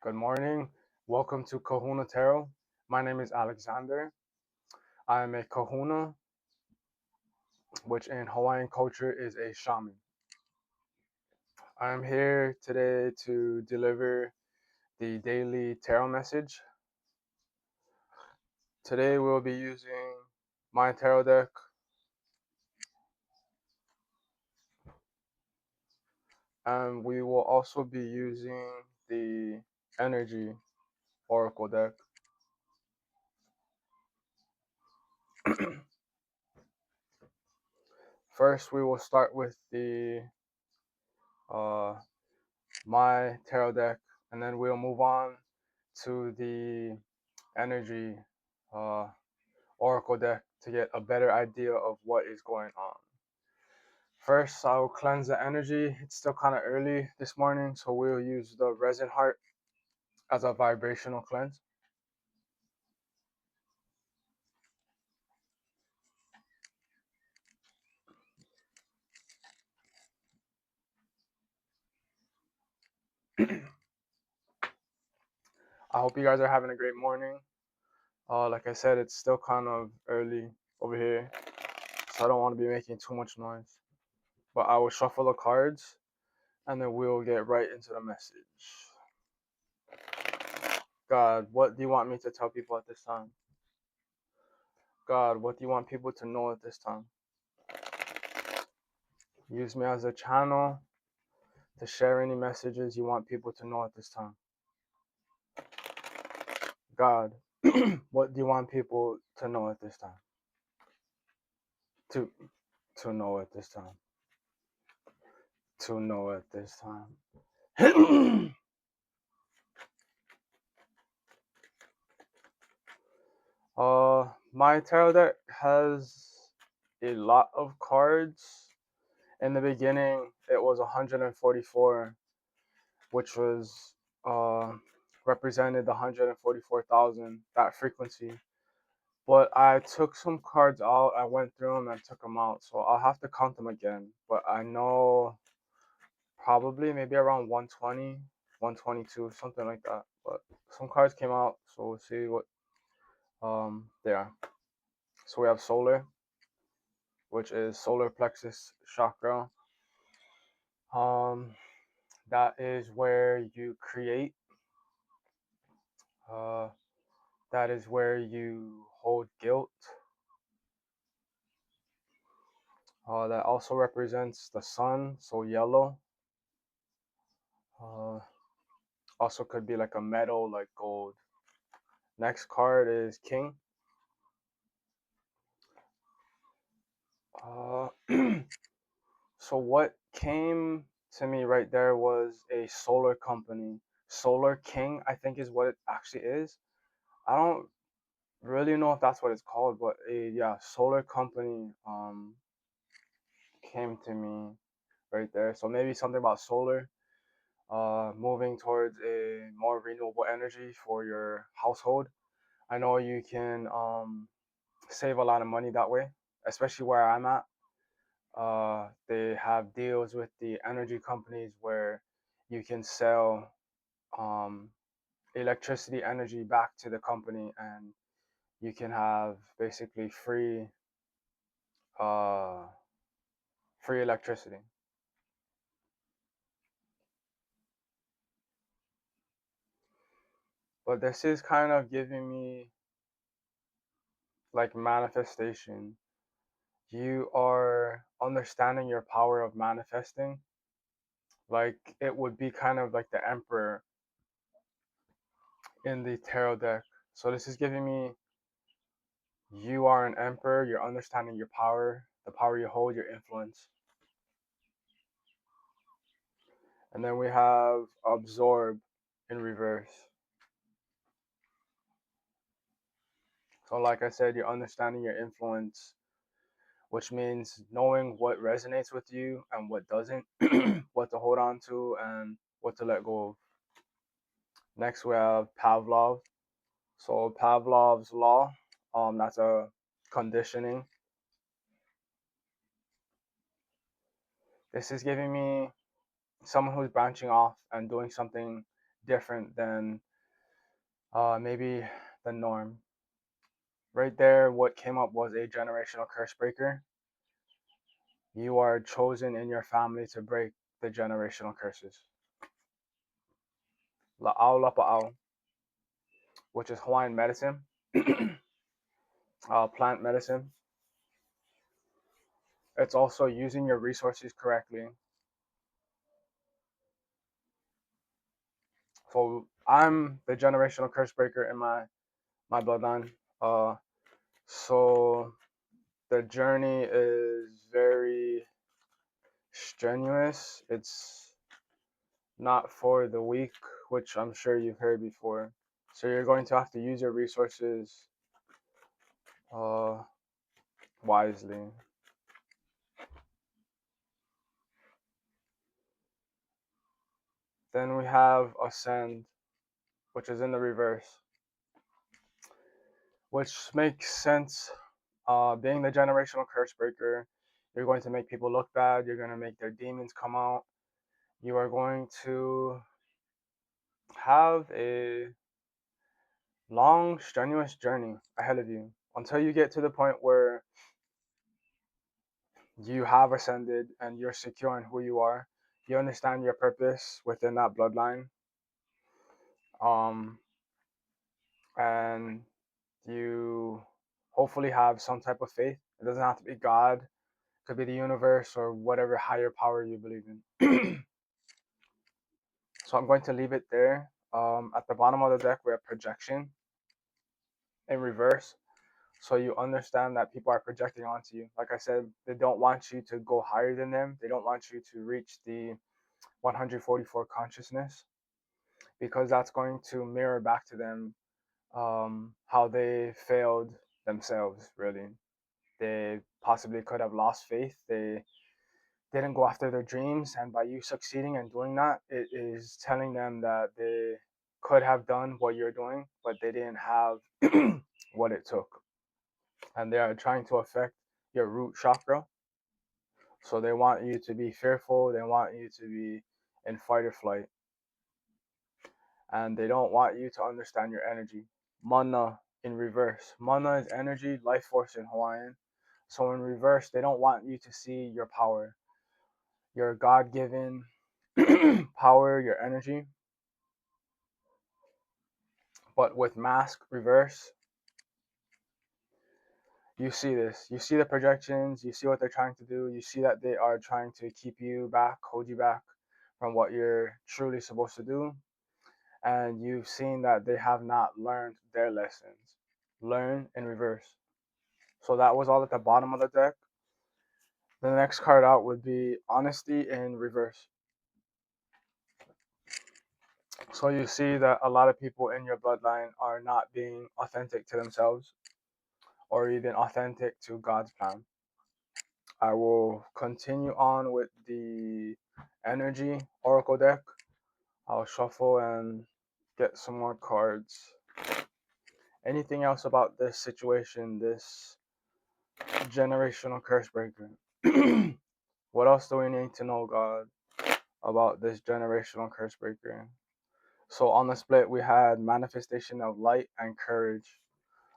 Good morning. Welcome to Kahuna Tarot. My name is Alexander. I am a kahuna, which in Hawaiian culture is a shaman. I am here today to deliver the daily tarot message. Today we'll be using my tarot deck, and we will also be using the energy oracle deck. First, we will start with the uh, my tarot deck, and then we'll move on to the energy uh, oracle deck to get a better idea of what is going on. First, I'll cleanse the energy. It's still kind of early this morning, so we'll use the resin heart as a vibrational cleanse. I hope you guys are having a great morning. Like I said, it's still kind of early over here, so I don't want to be making too much noise. But I will shuffle the cards, and then we'll get right into the message. God, what do you want me to tell people at this time? God, what do you want people to know at this time? Use me as a channel to share any messages you want people to know at this time. God, what do you want people to know at this time? To to know at this time. To know at this time. My tarot deck has a lot of cards. In the beginning, it was 144, which was represented the 144,000, that frequency. But I took some cards out. I went through them and took them out, so I'll have to count them again. But I know probably maybe around 120, 122, something like that. But some cards came out, so we'll see what they are. So we have solar, which is solar plexus chakra. Um, that is where you create. Uh, that is where you hold guilt. That also represents the sun, so yellow. Uh, Also could be like a metal, like gold. Next card is King. Uh, so what came to me right there was a solar company. Solar King, I think, is what it actually is. I don't really know if that's what it's called, but solar company came to me right there. So maybe something about solar, moving towards a more renewable energy for your household. I know you can save a lot of money that way, especially where I'm at. They have deals with the energy companies where you can sell um, electricity energy back to the company, and you can have basically uh, free electricity. But this is kind of giving me like manifestation. You are understanding your power of manifesting. Like it would be kind of like the emperor in the tarot deck. So this is giving me you are an emperor, you're understanding your power, the power you hold, your influence. And then we have absorb in reverse. So like I said, you're understanding your influence, which means knowing what resonates with you and what doesn't, what to hold on to and what to let go of. Next we have Pavlov. So Pavlov's law, that's a conditioning. This is giving me someone who's branching off and doing something different than maybe the norm. Right there, what came up was a generational curse breaker. You are chosen in your family to break the generational curses. La'au Lapa'au, which is Hawaiian medicine, plant medicine. It's also using your resources correctly. So I'm the generational curse breaker in my bloodline. So the journey is very strenuous. It's not for the weak, which I'm sure you've heard before. So you're going to have to use your resources uh, wisely. Then we have ascend, which is in the reverse, which makes sense. Being the generational curse breaker, you're going to make people look bad. You're going to make their demons come out. You are going to have a long, strenuous journey ahead of you until you get to the point where you have ascended and you're secure in who you are. You understand your purpose within that bloodline. Um, and you hopefully have some type of faith. It doesn't have to be God, it could be the universe or whatever higher power you believe in. So I'm going to leave it there. At the bottom of the deck, we have projection in reverse. So you understand that people are projecting onto you. Like I said, they don't want you to go higher than them. They don't want you to reach the 144 consciousness because that's going to mirror back to them how they failed themselves, really. They possibly could have lost faith. They didn't go after their dreams. And by you succeeding and doing that, it is telling them that they could have done what you're doing, but they didn't have what it took. And they are trying to affect your root chakra. So they want you to be fearful. They want you to be in fight or flight. And they don't want you to understand your energy. Mana in reverse. Mana is energy, life force in Hawaiian. So in reverse, they don't want you to see your power, your God given power, your energy. But with mask reverse, you see this. You see the projections, you see what they're trying to do, you see that they are trying to keep you back, hold you back from what you're truly supposed to do. And you've seen that they have not learned their lessons. Learn in reverse. So that was all at the bottom of the deck. The next card out would be honesty in reverse. So you see that a lot of people in your bloodline are not being authentic to themselves or even authentic to God's plan. I will continue on with the energy oracle deck. I'll shuffle and get some more cards. Anything else about this situation, this generational curse breaker? What else do we need to know, God, about this generational curse breaker? So on the split, we had manifestation of light and courage.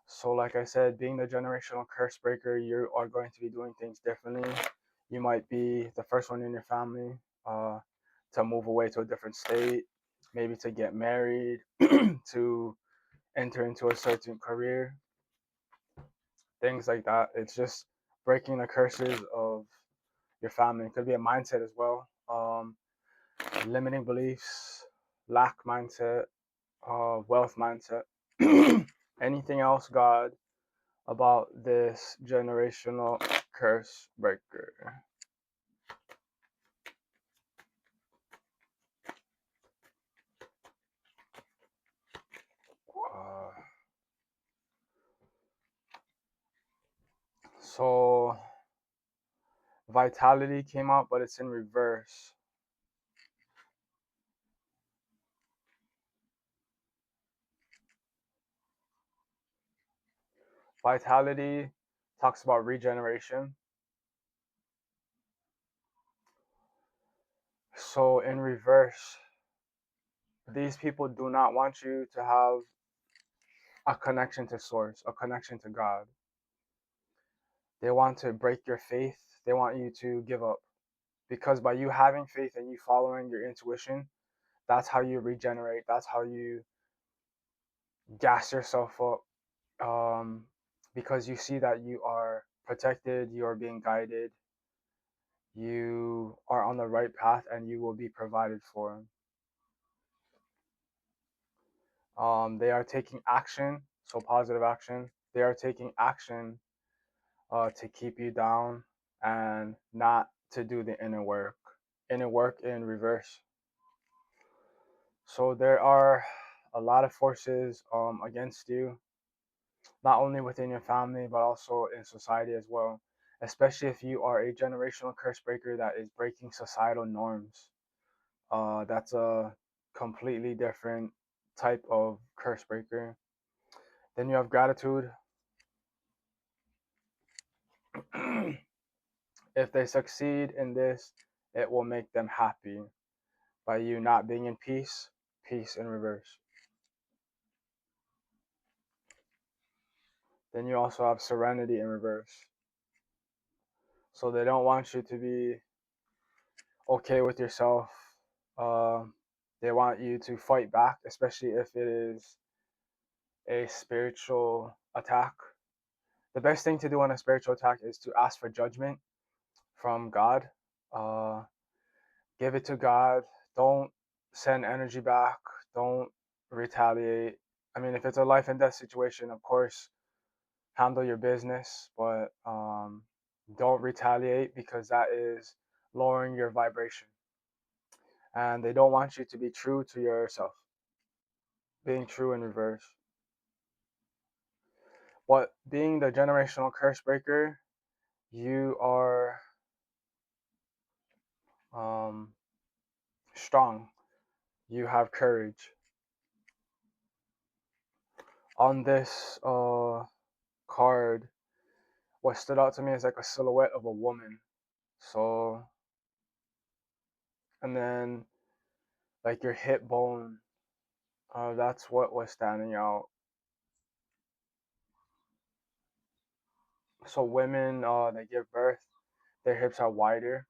So like I said, being the generational curse breaker, you are going to be doing things differently. You might be the first one in your family to move away to a different state, maybe to get married, to enter into a certain career, things like that. It's just breaking the curses of your family. It could be a mindset as well. Limiting beliefs, lack mindset, wealth mindset. Anything else, God, about this generational curse breaker? Uh, so vitality came out, but it's in reverse. Vitality talks about regeneration. So in reverse, These people do not want you to have a connection to source, a connection to God. They want to break your faith. They want you to give up. Because by you having faith and you following your intuition, that's how you regenerate. That's how you gas yourself up. Because you see that you are protected, you are being guided, you are on the right path, and you will be provided for. They are taking action, so positive action. They are taking action to keep you down and not to do the inner work in reverse. So there are a lot of forces against you, not only within your family, but also in society as well. Especially if you are a generational curse breaker that is breaking societal norms. That's a completely different type of curse breaker. Then you have gratitude. If they succeed in this, it will make them happy. By you not being in peace, peace in reverse. Then you also have serenity in reverse. So they don't want you to be okay with yourself. Uh, they want you to fight back, especially if it is a spiritual attack. The best thing to do on a spiritual attack is to ask for judgment from God. Uh, give it to God. Don't send energy back. Don't retaliate. I mean, if it's a life and death situation, of course, handle your business, but don't retaliate because that is lowering your vibration. And they don't want you to be true to yourself, being true in reverse. But being the generational curse breaker, you are um, strong. You have courage. On this card, what stood out to me is like a silhouette of a woman. So, and then like your hip bone, that's what was standing out. So women, they give birth, their hips are wider.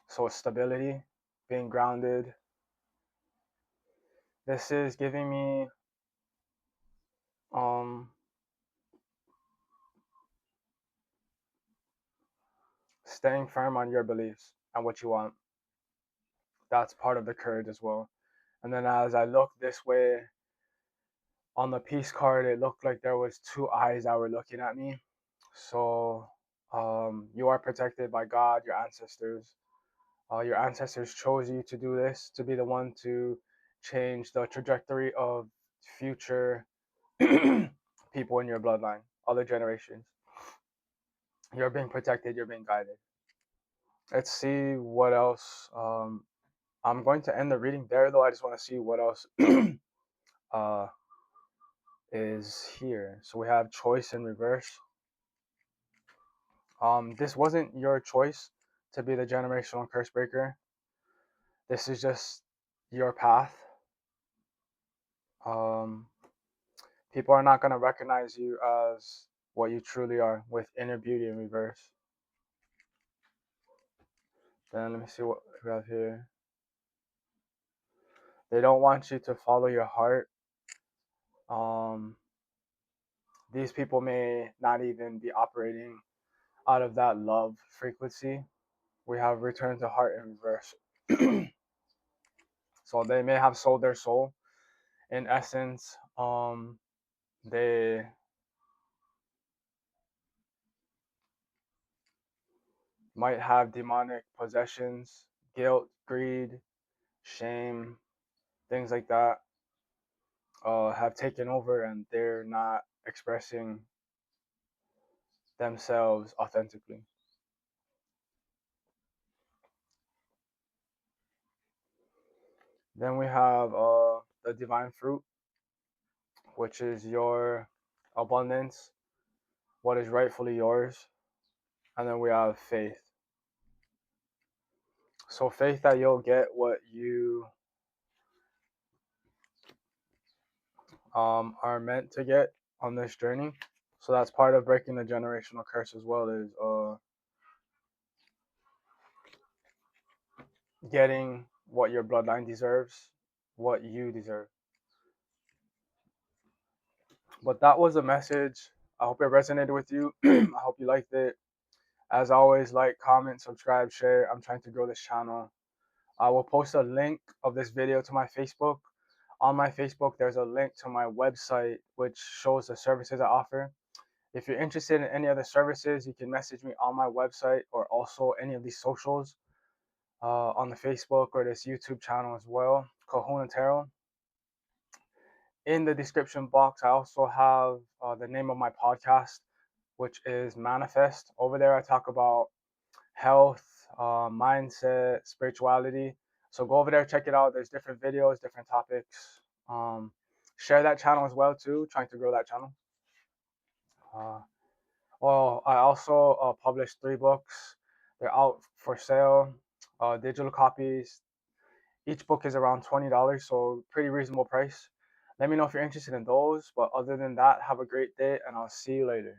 So stability, being grounded. This is giving me um, staying firm on your beliefs and what you want. That's part of the courage as well. And then as I looked this way on the peace card, it looked like there was two eyes that were looking at me. So you are protected by God, your ancestors. Your ancestors chose you to do this, to be the one to change the trajectory of future people in your bloodline, other generations. You're being protected, you're being guided. Let's see what else. I'm going to end the reading there, though. I just want to see what else uh, is here. So we have choice in reverse. This wasn't your choice to be the generational curse breaker. This is just your path. Um, People are not going to recognize you as what you truly are with inner beauty in reverse. Then let me see what we have here. They don't want you to follow your heart. Um, these people may not even be operating out of that love frequency. We have return to heart in reverse. So they may have sold their soul. In essence, they might have demonic possessions, guilt, greed, shame, things like that have taken over and they're not expressing themselves authentically. Then we have the divine fruit, which is your abundance, what is rightfully yours. And then we have faith. So faith that you'll get what you are meant to get on this journey. So that's part of breaking the generational curse as well, is getting what your bloodline deserves, what you deserve. But that was a message. I hope it resonated with you. I hope you liked it. As always, like, comment, subscribe, share. I'm trying to grow this channel. I will post a link of this video to my Facebook. On my Facebook, there's a link to my website, which shows the services I offer. If you're interested in any other services, you can message me on my website or also any of these socials, on the Facebook or this YouTube channel as well, Kahuna Tarot. In the description box, I also have the name of my podcast, which is Manifest. Over there, I talk about health, mindset, spirituality. So go over there, check it out. There's different videos, different topics. Share that channel as well too. Trying to grow that channel. Uh, well, I also published 3 books. They're out for sale, digital copies. Each book is around $20, so pretty reasonable price. Let me know if you're interested in those. But other than that, have a great day, and I'll see you later.